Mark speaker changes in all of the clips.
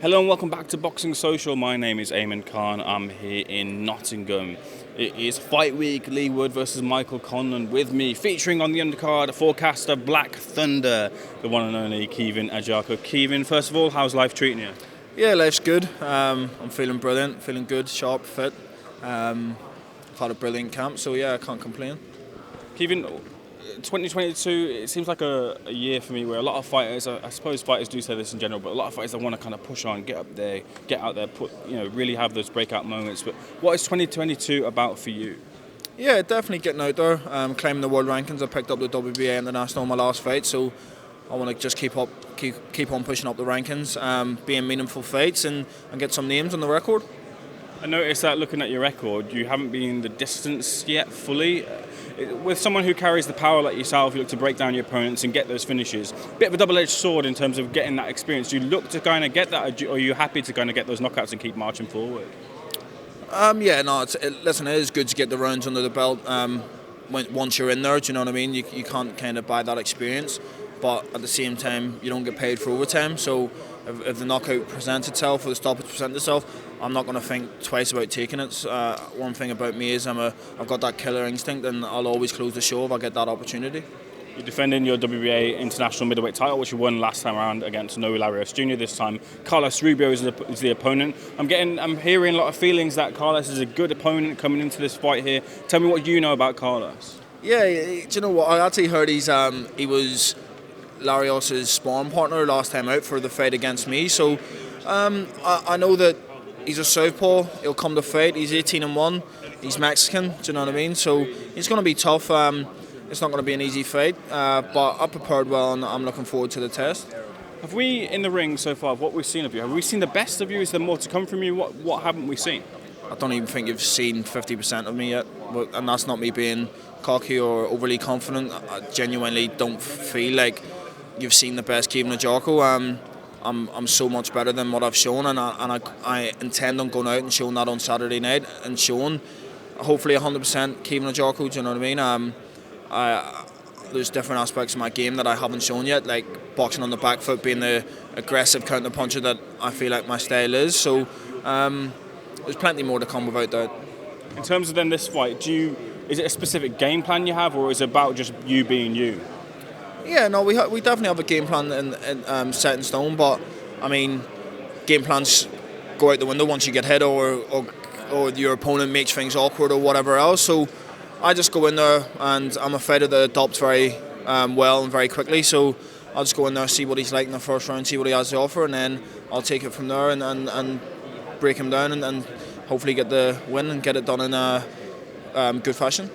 Speaker 1: Hello and welcome back to Boxing Social. My name is Ayman Khan. I'm here in Nottingham. It is fight week. Lee Wood versus Michael Conlan with me, featuring on the undercard a forecaster Black Thunder, the one and only Caoimhin Agyarko. Caoimhin, first of all, how's life treating you?
Speaker 2: Yeah, life's good. I'm feeling brilliant, feeling good, sharp, fit. I've had a brilliant camp, so yeah, I can't complain.
Speaker 1: Caoimhin, 2022, it seems like a year for me where a lot of fighters, I suppose fighters do say this in general, but a lot of fighters that want to kind of push on, get up there, get out there, really have those breakout moments. But what is 2022 about for you?
Speaker 2: Yeah, definitely getting out there, climbing the world rankings. I picked up the WBA International in my last fight, so I want to just keep on pushing up the rankings, being meaningful fights and get some names on the record.
Speaker 1: I noticed that looking at your record, you haven't been the distance yet fully. With someone who carries the power like yourself, you look to break down your opponents and get those finishes. Bit of a double-edged sword in terms of getting that experience. Do you look to kind of get that, or are you happy to kind of get those knockouts and keep marching forward?
Speaker 2: Listen, it is good to get the rounds under the belt once you're in there, do you know what I mean? You can't kind of buy that experience, but at the same time, you don't get paid for overtime, so if the knockout presents itself or the stoppage presents itself, I'm not going to think twice about taking it. One thing about me is I've got that killer instinct, and I'll always close the show if I get that opportunity.
Speaker 1: You're defending your WBA International Middleweight title, which you won last time around against Noe Larios Jr. This time, Carlos Rubio is the opponent. I'm hearing a lot of feelings that Carlos is a good opponent coming into this fight here. Tell me what you know about Carlos.
Speaker 2: Yeah, do you know what? I actually heard he was Larios' sparring partner last time out for the fight against me. So I know that he's a southpaw. He'll come to fight. He's 18-1. He's Mexican. Do you know what I mean? So it's going to be tough. It's not going to be an easy fight, but I prepared well, and I'm looking forward to the test.
Speaker 1: Have we, in the ring so far, what we've seen of you, have we seen the best of you? Is there more to come from you? What haven't we seen?
Speaker 2: I don't even think you've seen 50% of me yet, and that's not me being cocky or overly confident. I genuinely don't feel like you've seen the best Caoimhin Agyarko. I'm so much better than what I've shown, and I intend on going out and showing that on Saturday night and showing hopefully 100% Caoimhin Agyarko. Do you know what I mean? There's different aspects of my game that I haven't shown yet, like boxing on the back foot, being the aggressive counter puncher that I feel like my style is. So there's plenty more to come without that.
Speaker 1: In terms of then this fight, is it a specific game plan you have, or is it about just you being you?
Speaker 2: Yeah, no, we definitely have a game plan set in stone, but I mean, game plans go out the window once you get hit or your opponent makes things awkward or whatever else. So I just go in there, and I'm a fighter that adopts very well and very quickly. So I'll just go in there, see what he's like in the first round, see what he has to offer, and then I'll take it from there and break him down and hopefully get the win and get it done in a good fashion.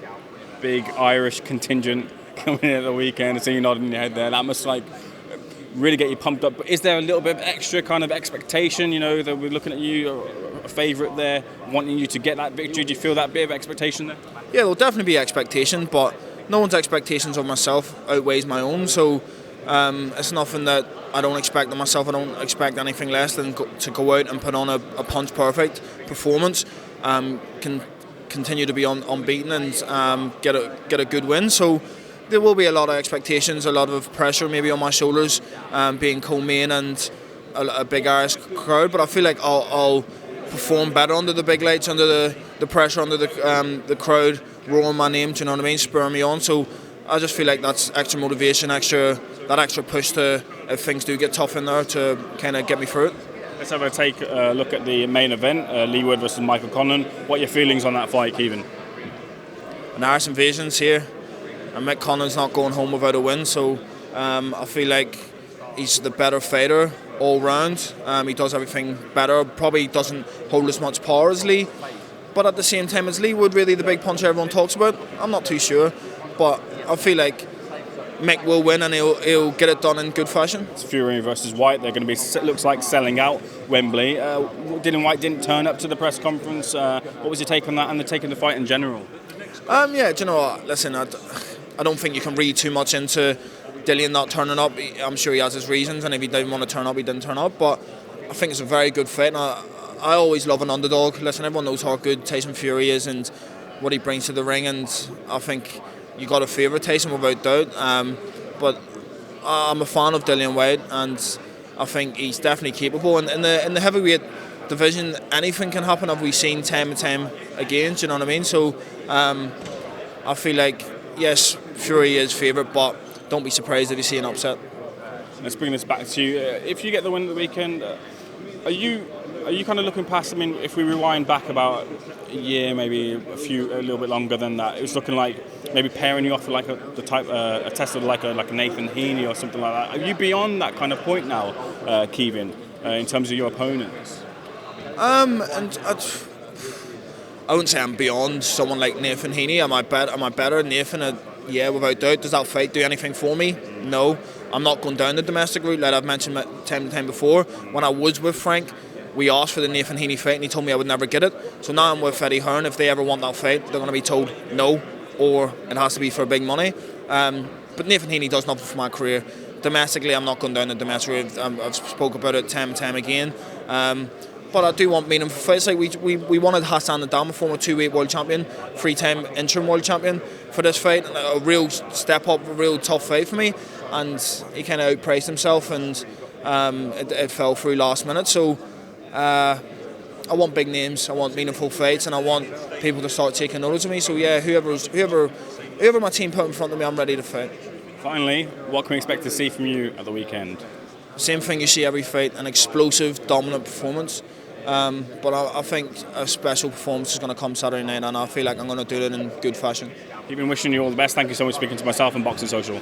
Speaker 1: Big Irish contingent coming in at the weekend. I see you nodding your head there. That must really get you pumped up. But is there a little bit of extra kind of expectation? You know, that we're looking at you, a favourite there, wanting you to get that victory. Do you feel that bit of expectation there?
Speaker 2: Yeah, there'll definitely be expectation, but no one's expectations of myself outweighs my own. So it's nothing that I don't expect of myself. I don't expect anything less than to go out and put on a punch perfect performance. Can continue to be unbeaten and get a good win. So there will be a lot of expectations, a lot of pressure maybe on my shoulders, being co-main and a big Irish crowd. But I feel like I'll perform better under the big lights, under the pressure, under the crowd roaring my name. Do you know what I mean? Spurring me on. So I just feel like that's extra motivation, extra push to, if things do get tough in there, to kind of get me through it.
Speaker 1: Let's have a look at the main event, Lee Wood versus Michael Conlan. What are your feelings on that fight, Caoimhin?
Speaker 2: An Irish invasion's here, and Mick Conlan's not going home without a win, so I feel like he's the better fighter all round. He does everything better, probably doesn't hold as much power as Lee, but at the same time, is Lee Wood really the big puncher everyone talks about? I'm not too sure, but I feel like Mick will win, and he'll get it done in good fashion.
Speaker 1: It's Fury versus White. They're going to be, looks like, selling out Wembley. Dylan White didn't turn up to the press conference. What was your take on that and the take of the fight in general?
Speaker 2: Yeah, do you know what? Listen, I don't think you can read too much into Dylan not turning up. I'm sure he has his reasons, and if he didn't want to turn up, he didn't turn up. But I think it's a very good fight, and I always love an underdog. Listen, everyone knows how good Tyson Fury is and what he brings to the ring, and I think you got to favourite Tyson without doubt. But I'm a fan of Dillian White, and I think he's definitely capable. And in the heavyweight division, anything can happen. Have we seen time and time again? Do you know what I mean? So I feel like, yes, Fury is favourite, but don't be surprised if you see an upset.
Speaker 1: Let's bring this back to you. If you get the win at the weekend, are you kind of looking past? I mean, if we rewind back about a year, maybe a little bit longer than that, it was looking like maybe pairing you off with like a tester like a Nathan Heaney or something like that. Are you beyond that kind of point now, Caoimhin, in terms of your opponents?
Speaker 2: I wouldn't say I'm beyond someone like Nathan Heaney. Am I better than Nathan? Yeah, without doubt. Does that fight do anything for me? No. I'm not going down the domestic route, like I've mentioned time to time before. When I was with Frank, we asked for the Nathan Heaney fight and he told me I would never get it. So now I'm with Eddie Hearn. If they ever want that fight, they're going to be told no, or it has to be for big money. But Nathan Heaney does nothing for my career. Domestically, I'm not going down the domestic route. I've spoke about it time and time again. But I do want meaningful fights. Like we wanted Hassan Nadal, former 2-weight world champion, 3-time interim world champion, for this fight. A real step up, a real tough fight for me. And he kind of outpriced himself, and it fell through last minute. So I want big names, I want meaningful fights, and I want people to start taking notice of me. So yeah, whoever my team put in front of me, I'm ready to fight.
Speaker 1: Finally, what can we expect to see from you at the weekend?
Speaker 2: Same thing you see every fight, an explosive, dominant performance. But I think a special performance is going to come Saturday night, and I feel like I'm going to do it in good fashion.
Speaker 1: Keep on wishing you all the best. Thank you so much for speaking to myself and Boxing Social.